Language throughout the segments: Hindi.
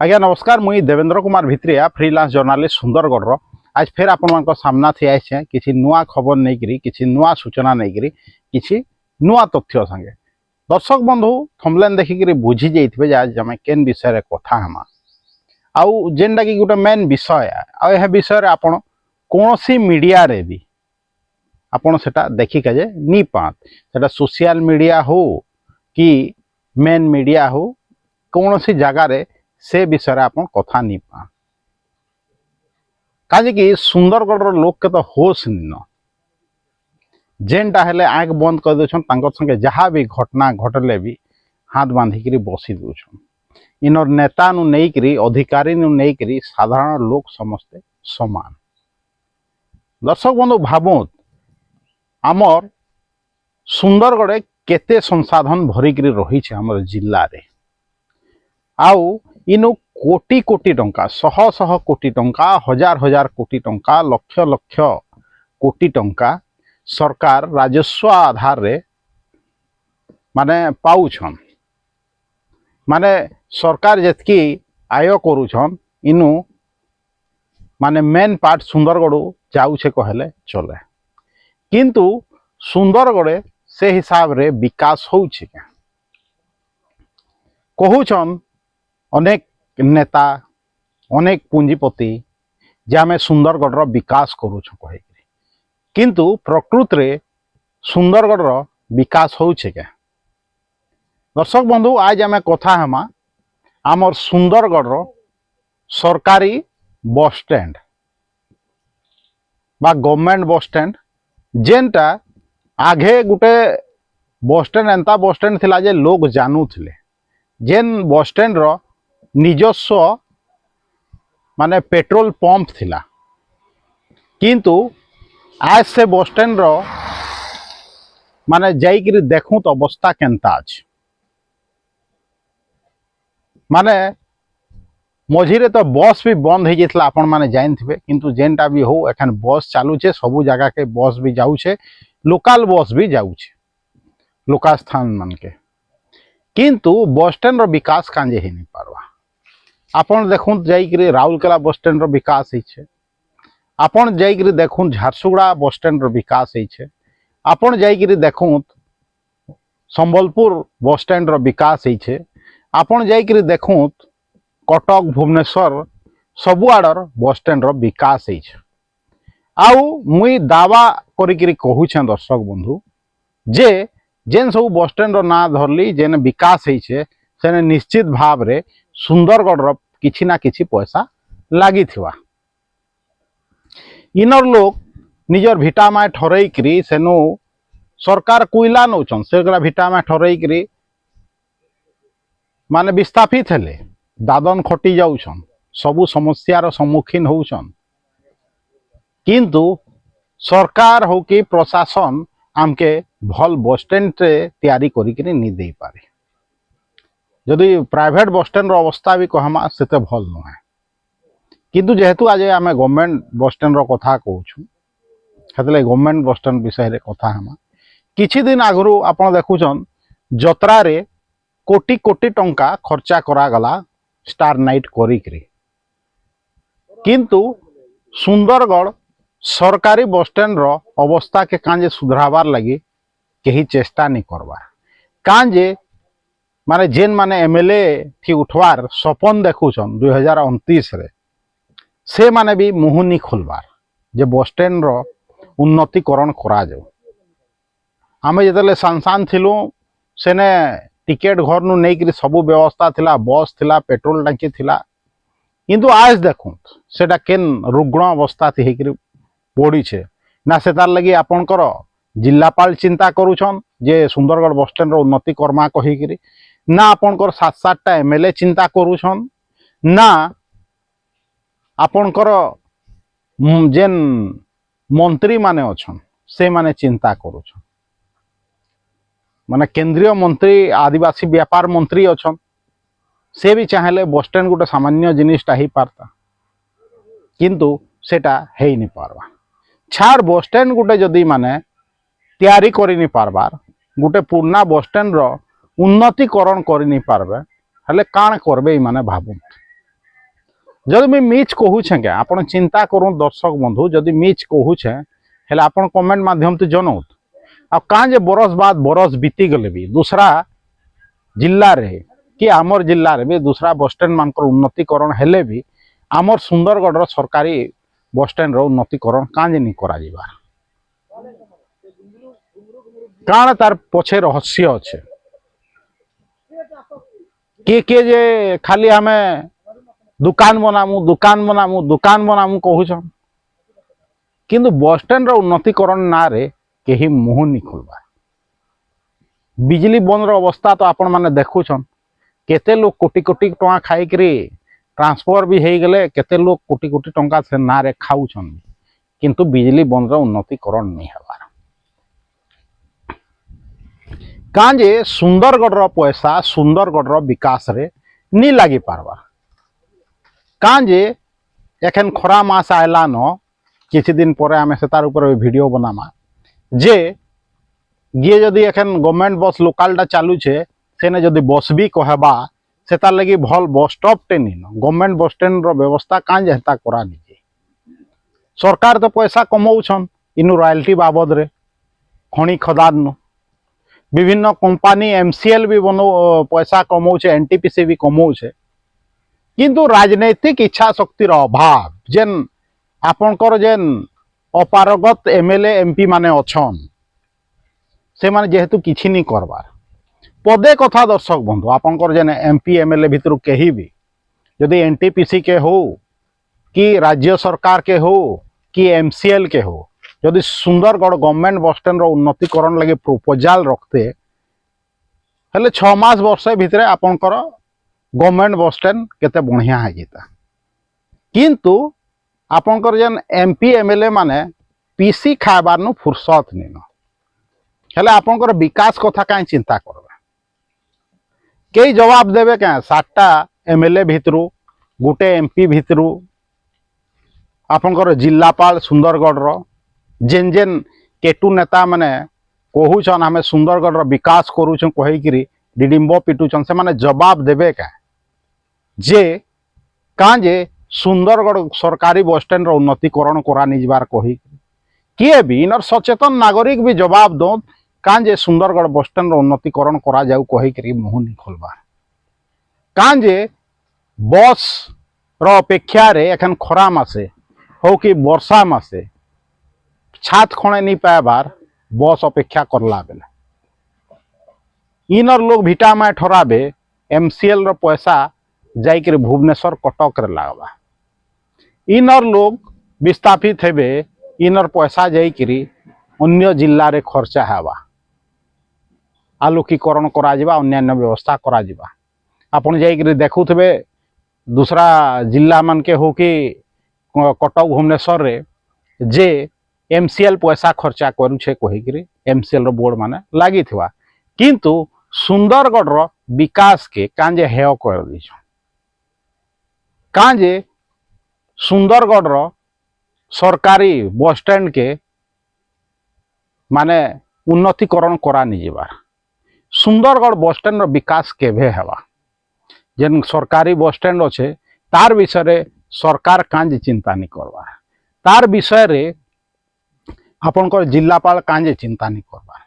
आज्ञा नमस्कार मुई देवेंद्र कुमार भित्रिया फ्रीलांस जर्नालिस्ट सुंदरगढ़ आज फिर आपण सामना थी आए किसी नुआ खबर नहीं किसी नुआ सूचना नहीं किसी नुआ तथ्य संगे दर्शक बंधु थंबनेल देखिक बुझी जाइए आज आम केन विषय कथा हमा आउ जेनटा कि गोटे मेन विषय आ विषय आपण कौन सी मीडिया रे भी आपण सेटा देखिके जे नी पात सेटा सोशल मीडिया हो कि मेन मीडिया हो कौन सी जगार से विषय आप कथा नहीं पा कहीं सुंदरगढ़ लोक के तो होश न जेनटा हेले आँख बंद कर दे संगे जहाँ भी घटना घटले भी हाथ बांधिक बसी दौन इनर नेता नु नहीं अधिकारी नु नहीं साधारण लोक समस्ते समान। दर्शक बंधु भावुत आमर सुंदरगढ़ केते संसाधन भरिक रही आमर जिले में आउ इनु कोटी कोटी टंका शह शह कोटी टंका हजार हजार कोटी टंका लक्ष लक्ष कोटी टंका सरकार राजस्व आधार रे माने पाउछन माने सरकार जतकी आय करूछन इनु माने मेन पार्ट सुंदरगढ़ जाऊे कहले चले किंतु सुंदरगढ़ से हिसाब रे विकास होउछि कहूछन अनेक नेता अनेक पूंजीपति जे आमे सुंदरगढ़ विकास करूछ कह किंतु प्रकृत रे सुंदरगढ़ विकास होउछे के। दर्शक बंधु आज आमे कथा हमा आमर सुंदरगढ़ सरकारी बस स्टैंड बा गवर्नमेंट बस स्टैंड जेनटा आगे गुटे बस स्टैंड एंता बस स्टैंड थिला जे लोग जानू थिले जेन बस स्टैंड रो निजस्व माने पेट्रोल पंप थिला किंतु आज से बस स्टैंड रो माने जाइकरी देखूं तो अवस्था केनता अछि माने मझिरे तो बस भी बंद हो जाता आपण माने जान थे किंतु जेनटा भी हो एखन बस चालू छे सबू जगह के बस भी जाऊे लोकल बस भी जाऊे लोकल स्थान मान के किंतु बस स्टैंड रो विकास कांजे ही नहीं पारवा आपण देखुं जाइकरी राउरकेला बस स्टैंड रो विकास होइछे आपण जाइकरी देखुं झारसुगुड़ा बस स्टैंड रो विकास होइछे आपण जाइकरी देखुं संबलपुर बस स्टैंड रो विकास होइछे आपण जाइकरी देखुं कटक भुवनेश्वर सबुआडर बस स्टैंड रो विकास होइछे आउ मुई दावा करिकरी कहूछे दर्शक बंधु जे जेन सब बस स्टैंड रो ना धरली जेन विकास होइछे सेने निश्चित भाव रे सुंदरगढ़ रो किछि ना किछि पैसा लागी थिवा इनर लोग निजर भिटामा ठरईकरी सेनु सरकार कोइला नौचन सेगला भिटामा ठरईकरी माने विस्थापित हेले दादन खटी जाउछन सबु समस्यार सम्मुखीन होउछन किंतु सरकार हो कि प्रशासन आमके भल बस स्टैंड तैयारी करिकरी नि दे पारे जदि प्राइवेट बस स्टैंड अवस्था भी कहमा सेते भल नुहे किंतु जेहेतु आज आम गवर्नमेंट बस स्टैंड कथा कहूँ से गवर्नमेंट बस स्टैंड विषय रे कथा हमा किछि दिन आगु आपण देखुछन जत्रा रे कोटी कोटी टंका खर्चा करागला स्टार नाइट करिकरी किंतु सुंदरगढ़ सरकारी बस स्टैंड रो अवस्था के कांजे सुधराबार लगी कहीं चेष्टा नहीं करबार कांजे माने जेन माने एमएलए थी उठवार सपन देखुछन 2029 रे से माने भी मुँह नहीं खोलबार जे बस स्टैंड रो उन्नतिकरण करा जाऊ आमे जतले सांसान थिलु सेने टिकेट घर नु नहीं सबू व्यवस्था थिला बस थिला पेट्रोल टांकी थिला किंतु आज देखुं सेटा केन रुग्ण अवस्था थी हेकरी पड़ी छे ना से तार लगी आपणकर जिलापाल चिंता करूछन जे सुंदरगढ़ बस स्टैंड रो उन्नति कर्मा कहिकरी ना आपणकर 7-7टा एमएलए चिंता करूछन ना आपणकर जेन मंत्री माने अछन से माने चिंता करूछन माने केंद्रीय मंत्री आदिवासी व्यापार मंत्री अछन से भी चाहेले बस स्टैंड गोटे सामान्य जिनिसटा ही पारता किंतु सेटा हेई नहीं पारवा छाड़ बस स्टैंड गोटे जदि माने तैयारी करि नहीं पारबार गोटे पुराना बस स्टैंड रो उन्नतिकरण करि नहीं पारबे हले काण करबे माने भाबुन जदि मुझे मिच कहूछे क्या आप चिंता करूँ दर्शक बंधु जदि मिच कहूछे हेले आप कमेंट माध्यम तो जनौत आ कहाँ जे बरस बाद बरस बीती गले भी दूसरा जिल्ला रे कि आमर जिल्ला रे भी दूसरा बस स्टैंड मान उन्नतिकरण हेले भी आमर सुंदरगढ़ सरकारी बस स्टैंड उन्नतिकरण कहाँ जे नहीं करा जिबा काण तार पछे रहस्य अच्छे किए जे खाली आमे दुकान बनामु कहूछन किंतु बस स्टैंड उन्नतिकरण ना रे केही मुह नहीं खोलबा बिजली बंद अवस्था तो आपण माने देखुछन केते लोग कोटी कोटी टंका खाई करी ट्रांसफर भी हो गले केते लोग कोटी कोटी टंका से ना रे खाउछन किंतु बिजली बंद उन्नतिकरण नहीं हबार काजे सुंदरगढ़ पैसा सुंदरगढ़ विकास रे नहीं लगी पारबार काजे एखन खरा मास आयला न किसी दिन पर आम से तार ऊपर वीडियो बनामा जे ये जदि एखन गवर्नमेंट बस लोकालटा चालूचे सेने जदि बस भी कहबा से तार लगी भल बस स्टॉप टे नहीं गवर्नमेंट बस स्टैंड व्यवस्था काजे हेता करा निजे सरकार तो पैसा कमाउछन इनु रॉयल्टी बाबद रे खणी खदान नु विभिन्न कंपनी एमसीएल भी बनो पैसा कमाउछे एनटीपीसी भी कमाउछे किंतु राजनैतिक इच्छा शक्तिर अभाव जेन आपणकर जेन अपारगत एमएलए एमपी माने अछन से माने जेहेतु किछि नहीं करबार पदे कथा दर्शक बंधु आपणकर जेन एमपी एमएलए भितर कहीं भी जदि एनटीपीसी के हो कि राज्य सरकार के हो कि एमसीएल के हो जदि सुंदरगढ़ गवर्नमेंट बस स्टैंड उन्नतिकरण लगे प्रपोजाल रखते हेले 6 मास वर्ष भितर आपणकर गवर्नमेंट बस स्टैंड केते बढ़िया है जीता किंतु आपणकर जेन एमपी एमएलए माने पीसी खाबार नु फुर्सत नहीं हेले आपणकर विकास कथा कहीं चिंता करबा कई जवाब देवे क्या 7टा एमएलए भितरु गोटे एमपी भितरु आपणकर जिल्लापाल सुंदरगढ़ जेन जेन केटू नेता माने कहूछन आमे सुंदरगढ़ विकास करूछन कहीकि डिडिम्ब पिटुछन से माने जवाब देवे क्या जे काजे सुंदरगढ़ सरकारी बस स्टैंड उन्नतिकरण करा निजबार कही किए भी इनर सचेतन नागरिक भी जवाब दो काजे सुंदरगढ़ बस स्टैंड उन्नतिकरण करा जाऊ कही मुह नहीं खोलबार काजे बस रो अपेक्षा रे एखन खरा मासे हो कि वर्षा मासे छात खणे नहीं पाएबार बस अपेक्षा करला बेले इनर लोग भिटामा ठराबे एमसीएल रो पैसा जाइकर भुवनेश्वर कटक रे लागबा इनर लोग विस्थापित हेबे इनर पैसा जाइकर अन्य जिल्ला रे खर्चा हेबा आलोकीकरण करा जिबा अन्यान्य व्यवस्था करा जिबा आपण जाइकर देखुथबे दूसरा जिल्ला मान के हो कि कटक भुवनेश्वर रे जे एमसीएल पैसा खर्चा करुछे कहीकि एमसीएल रो बोर्ड माने लागी थिबा किंतु सुंदरगढ़ रो विकास के कांजे हेय कर दिछ कांजे सुंदरगढ़ रो सरकारी बस स्टैंड के माने उन्नतिकरण करा नि जिबार सुंदरगढ़ बस स्टैंड रो विकास केभे हेबा जेन सरकारी बस स्टैंड अच्छे तार विषय रे सरकार कांजे चिंता नहीं करबा तार विषय रे आपनकर जिल्लापाल कांजे चिंता नहीं करबा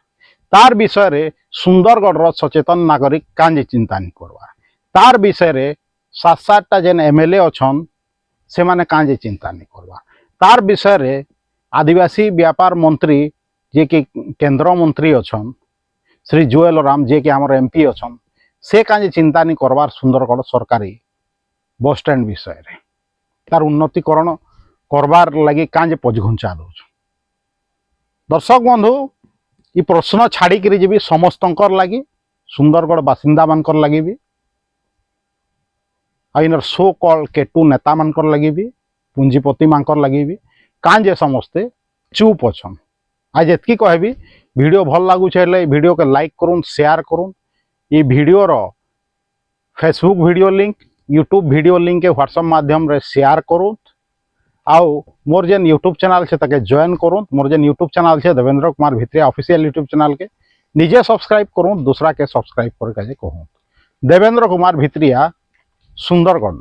तार विषय रे सुंदरगढ़ रो सचेतन नागरिक कांजे चिंता नहीं करबा तार विषय रे 7-7टा जेन एमएलए अछन से माने कांजे चिंता नहीं करबा तार विषय रे आदिवासी व्यापार मंत्री जे कि केंद्र मंत्री अछन श्री जुएल राम जे कि हमर एमपी अछन से कांजे चिंता नहीं करबार सुंदरगढ़ सरकारी बस स्टैंड विषय रे तार उन्नतिकरण करबार लगी कांजे पजघुंचा दो दर्शक बंधु ये प्रश्न छाड़ी करी जीवी समस्तंकर लगी सुंदरगढ़ बासिंदा मानकर लगी भी आइनर सो कॉल केटू नेता मानकर लगी भी पूंजीपति मानकर लगी भी कांजे समस्ते चुप अछन आज एतकी कहबी वीडियो भल लागुछे ले वीडियो के लाइक करूँ शेयर करूँ ये वीडियो रो Facebook video link YouTube video link के व्हाट्सएप माध्यम रे शेयर करूँ आउ मोर जेन यूट्यूब चैनल से ताके जॉइन करूँ मोर जेन यूट्यूब चैनल से Devendra Kumar Bhitriya official YouTube channel के निजे सब्सक्राइब करूँ दूसरा के सब्सक्राइब करके कहूँ देवेंद्र कुमार भित्रिया सुंदरगढ़।